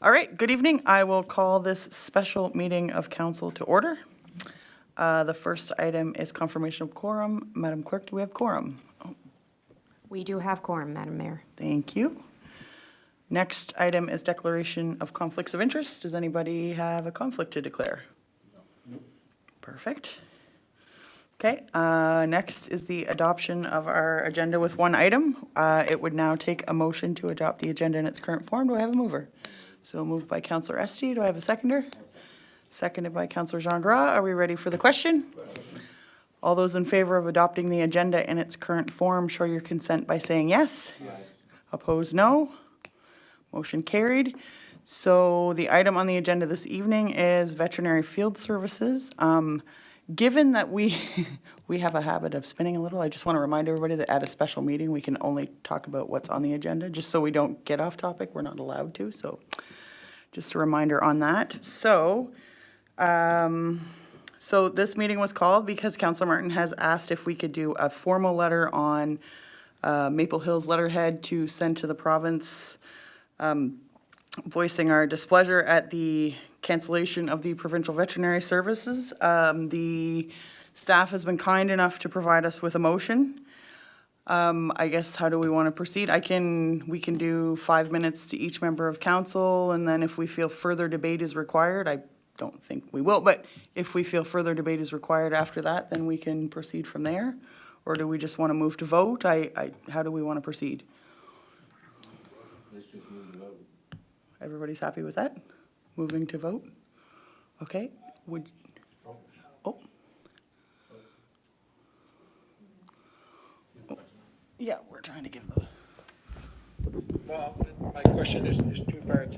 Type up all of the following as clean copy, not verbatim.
All right, good evening. I will call this special meeting of council to order. The first item is confirmation of quorum. Madam Clerk, do we have quorum? Oh, We do have quorum, Madam Mayor. thank you. Next item is declaration of conflicts of interest. Does anybody have a conflict to declare? No. Perfect. Okay, next is the adoption of our agenda with one item. It would now take a motion to adopt the agenda in its current form. Do I have a mover? So moved by Councillor Esty. Do I have a seconder? Seconded by Councillor Jean Gras. Are we ready for the question? All those in favor of adopting the agenda in its current form, show your consent by saying yes. Yes. Opposed, no. Motion carried. So the item on the agenda this evening is veterinary field services. Given that we have a habit of spinning a little, I just want to remind everybody that at a special meeting, we can only talk about what's on the agenda, just so we don't get off topic. We're not allowed to, so just a reminder on that. So this meeting was called because Councillor Martin has asked if we could do a formal letter on Maple Hills letterhead to send to the province, voicing our displeasure at the cancellation of the provincial veterinary services. The staff has been kind enough to provide us with a motion. I guess, how do we want to proceed? We can do 5 minutes to each member of council, and then if we feel further debate is required, I don't think we will, but if we feel further debate is required after that, then we can proceed from there. Or do we just want to move to vote? How do we want to proceed? Let's just move to vote. Everybody's happy with that? Moving to vote? Okay, oh. Yeah, we're trying to give the. Well, my question is two parts.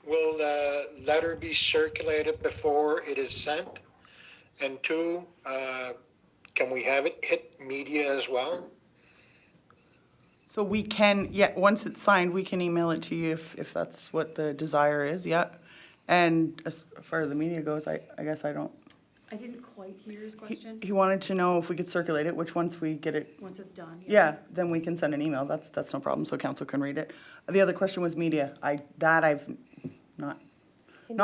Will the letter be circulated before it is sent? And two, can we have it hit media as well? So we can, yeah, once it's signed, we can email it to you if that's what the desire is, yeah. And as far as the media goes, I guess I don't. I didn't quite hear his question. He wanted to know if we could circulate it, which once we get it. Once it's done. Yeah, then we can send an email. That's no problem, so council can read it. The other question was media. I've not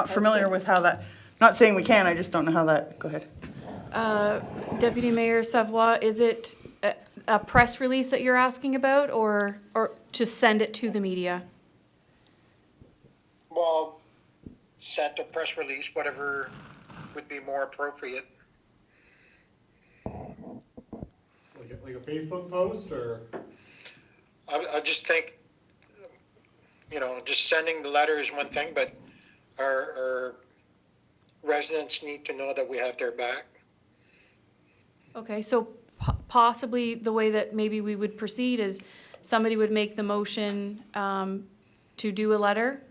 familiar with how that, not saying we can, I just don't know how that, go ahead. Deputy Mayor Savoie, is it a press release that you're asking about, or to send it to the media? Well, sent a press release, whatever would be more appropriate. Like a Facebook post, or? I just think, just sending the letter is one thing, but our residents need to know that we have their back. Okay, so possibly the way that maybe we would proceed is somebody would make the motion to do a letter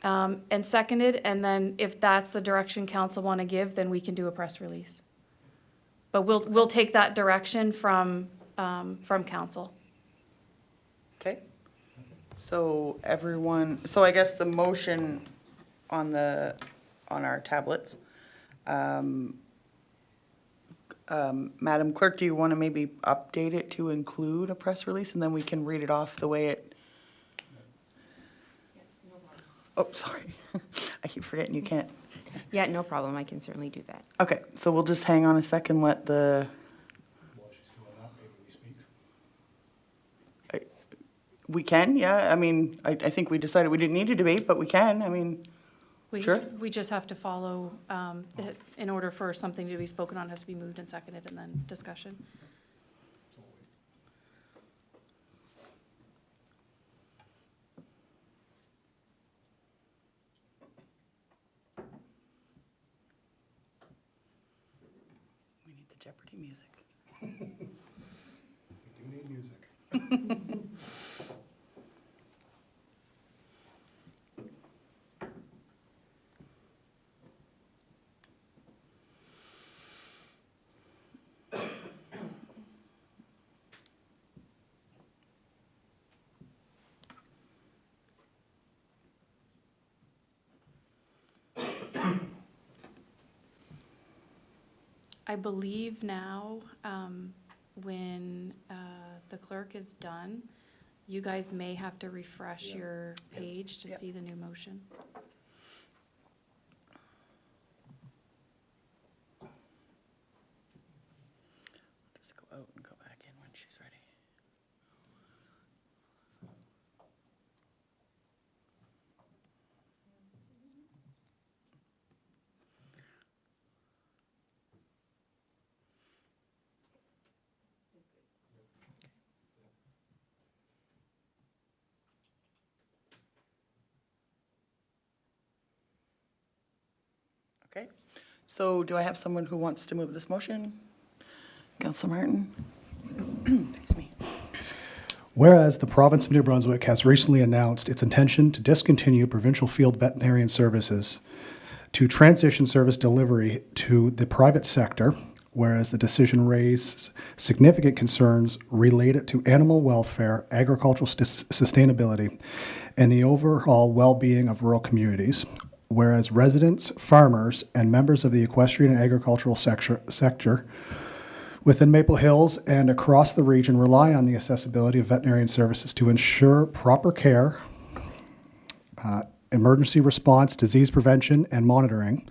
and second it, and then if that's the direction council want to give, then we can do a press release. But we'll take that direction from council. Okay. So I guess the motion on our tablets, Madam Clerk, do you want to maybe update it to include a press release, and then we can read it off the way it? Oh, sorry. I keep forgetting you can't. Yeah, no problem. I can certainly do that. Okay, so we'll just hang on a second, let the. While she's doing that, maybe we speak. We can, yeah. I mean, I think we decided we didn't need to debate, but we can. I mean, sure. We just have to follow, in order for something to be spoken on, it has to be moved and seconded and then discussion. We need the Jeopardy music. We do need music. I believe now, when the clerk is done, You guys may have to refresh your page to Yep. see the new motion. Just go out and go back in when she's ready. Okay, so do I have someone who wants to move this motion? Councillor Martin? Excuse me. Whereas the province of New Brunswick has recently announced its intention to discontinue provincial field veterinarian services to transition service delivery to the private sector, whereas the decision raised significant concerns related to animal welfare, agricultural sustainability, and the overall well-being of rural communities, whereas residents, farmers, and members of the equestrian and agricultural sector within Maple Hills and across the region rely on the accessibility of veterinarian services to ensure proper care, emergency response, disease prevention, and monitoring,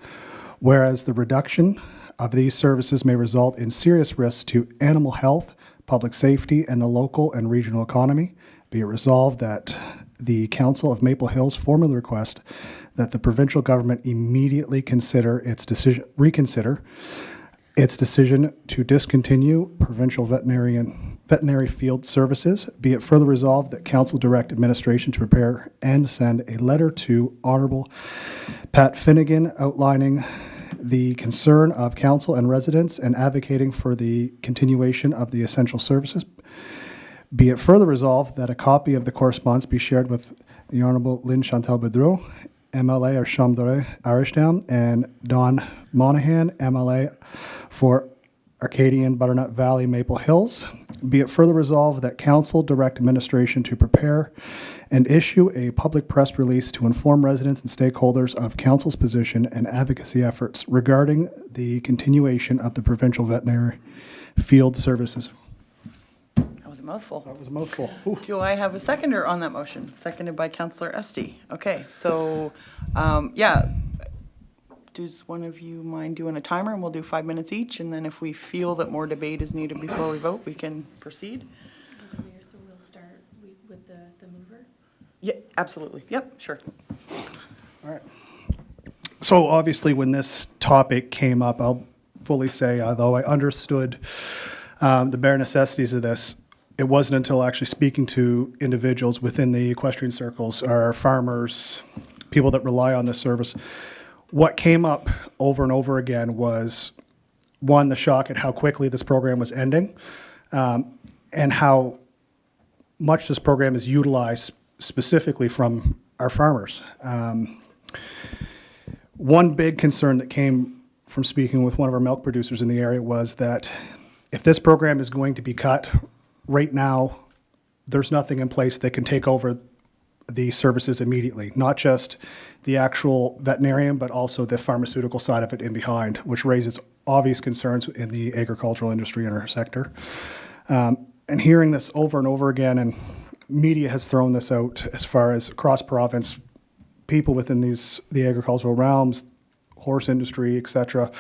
whereas the reduction of these services may result in serious risks to animal health, public safety, and the local and regional economy. Be it resolved that the Council of Maple Hills formally request that the provincial government immediately reconsider its decision to discontinue provincial veterinary field services. Be it further resolved that Council direct administration to prepare and send a letter to Honourable Pat Finnegan outlining the concern of Council and residents and advocating for the continuation of the essential services. Be it further resolved that a copy of the correspondence be shared with the Honourable Lynn Chantal Boudreau, MLA or Chambre Irishtown, and Don Monahan, MLA for Arcadian Butternut Valley Maple Hills. Be it further resolved that Council direct administration to prepare and issue a public press release to inform residents and stakeholders of Council's position and advocacy efforts regarding the continuation of the provincial veterinary field services. That was a mouthful. That was a mouthful. Ooh. Do I have a seconder on that motion? Seconded by Councillor Esty. Okay, so, yeah. Does one of you mind doing a timer, and we'll do 5 minutes each, and then if we feel that more debate is needed before we vote, we can proceed? So we'll start with the mover? Yeah, absolutely. Yep, sure. All right. So obviously when this topic came up, I'll fully say, although I understood the bare necessities of this, it wasn't until actually speaking to individuals within the equestrian circles, our farmers, people that rely on this service. What came up over and over again was, one, the shock at how quickly this program was ending, and how much this program is utilized specifically from our farmers. One big concern that came from speaking with one of our milk producers in the area was that if this program is going to be cut, right now, there's nothing in place that can take over the services immediately, not just the actual veterinarian, but also the pharmaceutical side of it in behind, which raises obvious concerns in the agricultural industry in our sector. And hearing this over and over again, and media has thrown this out as far as across province, people within the agricultural realms, horse industry, etc.,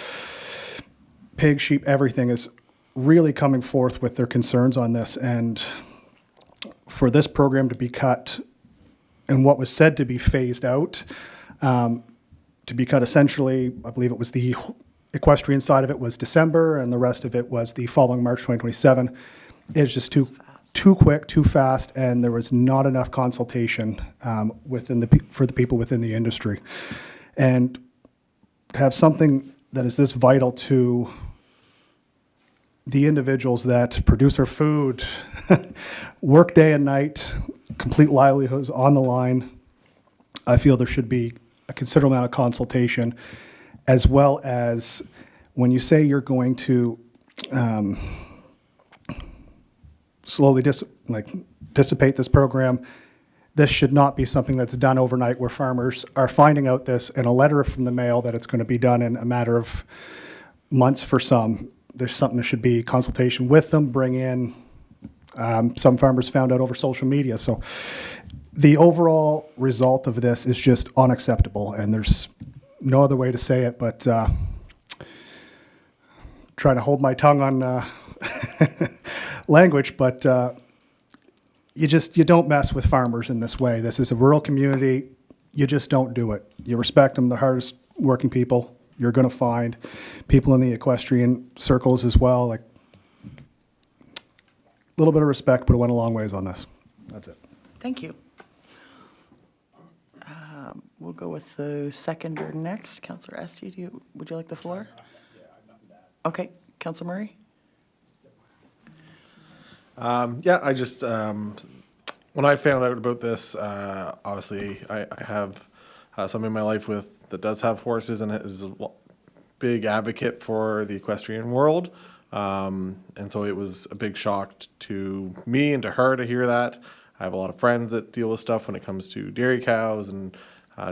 pig, sheep, everything is really coming forth with their concerns on this. And for this program to be cut and what was said to be phased out, to be cut essentially, I believe it was the equestrian side of it was December, and the rest of it was the following March 2027. It's just too quick, too fast, and there was not enough consultation for the people within the industry. And to have something that is this vital to the individuals that produce our food, work day and night, complete livelihoods on the line, I feel there should be a considerable amount of consultation, as well as when you say you're going to slowly dissipate this program, this should not be something that's done overnight where farmers are finding out this in a letter from the mail that it's going to be done in a matter of months for some. There's something that should be consultation with them, bring in Some farmers found out over social media. So the overall result of this is just unacceptable, and there's no other way to say it, but trying to hold my tongue on language, but you don't mess with farmers in this way. This is a rural community. You just don't do it. You respect them, the hardest working people. You're going to find people in the equestrian circles as well. Like, a little bit of respect, but it went a long ways on this. That's it. Thank you. We'll go with the seconder next. Councillor Esty, would you like the floor? Okay, Councillor Murray? Yeah, I just, when I found out about this, obviously I have someone in my life that does have horses and is a big advocate for the equestrian world. And so it was a big shock to me and to her to hear that. I have a lot of friends that deal with stuff when it comes to dairy cows and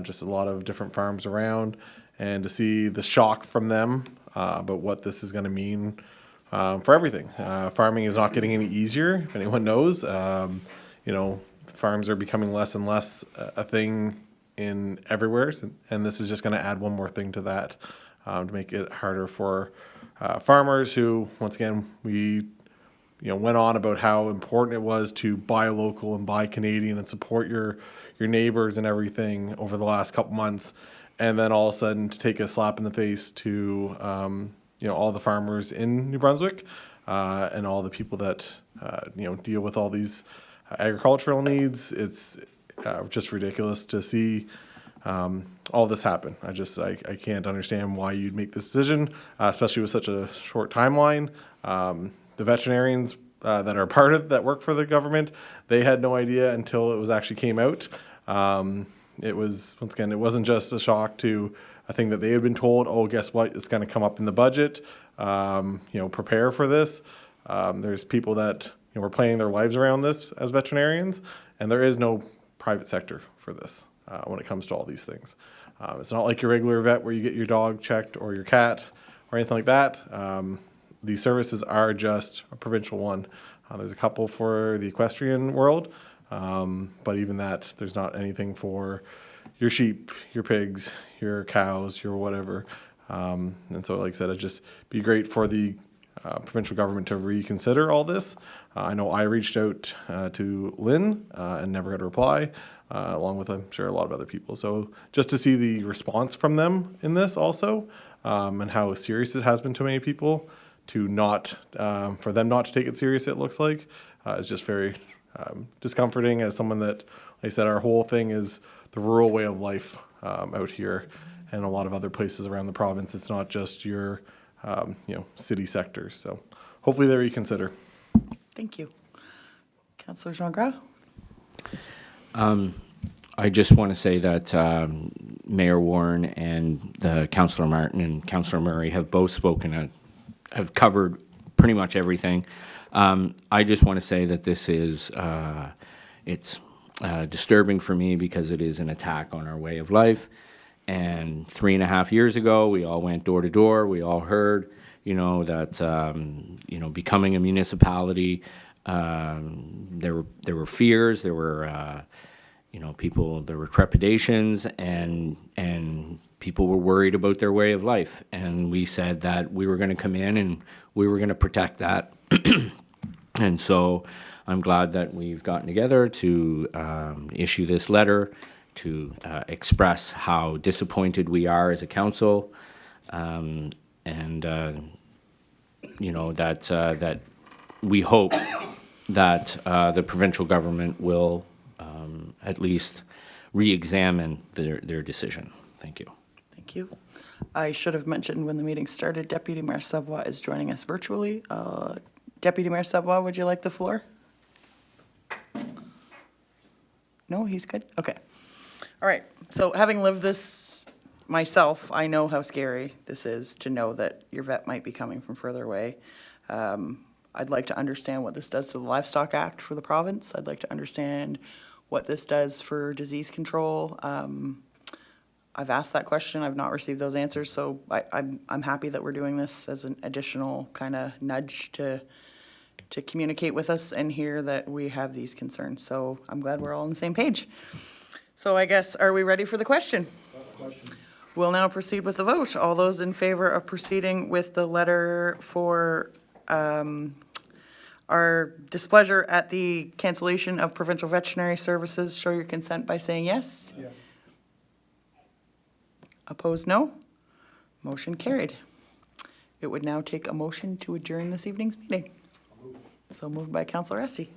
just a lot of different farms around. And to see the shock from them about what this is going to mean for everything. Farming is not getting any easier, if anyone knows. Farms are becoming less and less a thing in everywhere, and this is just going to add one more thing to that to make it harder for farmers who, once again, we went on about how important it was to buy local and buy Canadian and support your neighbors and everything over the last couple months, and then all of a sudden to take a slap in the face to all the farmers in New Brunswick and all the people that deal with all these agricultural needs. It's just ridiculous to see all this happen. I can't understand why you'd make this decision, especially with such a short timeline. The veterinarians that are part of that work for the government, they had no idea until it was actually came out. It was, once again, it wasn't just a shock to a thing that they had been told, oh, guess what, it's going to come up in the budget, prepare for this. There's people that were planning their lives around this as veterinarians, and there is no private sector for this when it comes to all these things. It's not like your regular vet where you get your dog checked or your cat or anything like that. These services are just a provincial one. There's a couple for the equestrian world, but even that, there's not anything for your sheep, your pigs, your cows, your whatever. And so, like I said, it'd just be great for the provincial government to reconsider all this. I know I reached out to Lynn and never got a reply, along with, I'm sure, a lot of other people. So just to see the response from them in this also, and how serious it has been to many people, to not, for them not to take it serious, it looks like, is just very discomforting as someone that, like I said, our whole thing is the rural way of life out here and a lot of other places around the province. It's not just your, city sectors. So hopefully they reconsider. Thank you. Councillor Jean Gras? I just want to say that Mayor Warren and Councillor Martin and Councillor Murray have both spoken, have covered pretty much everything. I just want to say that this is, it's disturbing for me because it is an attack on our way of life. And 3.5 years ago, we all went door to door. We all heard, that, becoming a municipality, there were fears, there were, there were trepidations, and people were worried about their way of life. And we said that we were going to come in and we were going to protect that. And so I'm glad that we've gotten together to issue this letter to express how disappointed we are as a council, that we hope that the provincial government will at least re-examine their decision. Thank you. Thank you. I should have mentioned when the meeting started, Deputy Mayor Savoie is joining us virtually. Deputy Mayor Savoie, would you like the floor? No, he's good? Okay. All right. So having lived this myself, I know how scary this is to know that your vet might be coming from further away. I'd like to understand what this does to the Livestock Act for the province. I'd like to understand what this does for disease control. I've asked that question. I've not received those answers. So I'm happy that we're doing this as an additional kind of nudge to to communicate with us and hear that we have these concerns. So I'm glad we're all on the same page. So I guess, are we ready for the question? We'll now proceed with the vote. All those in favor of proceeding with the letter for our displeasure at the cancellation of provincial veterinary services, show your consent by saying yes. Yes. Opposed, no. Motion carried. It would now take a motion to adjourn this evening's meeting. So moved by Councilor Esty.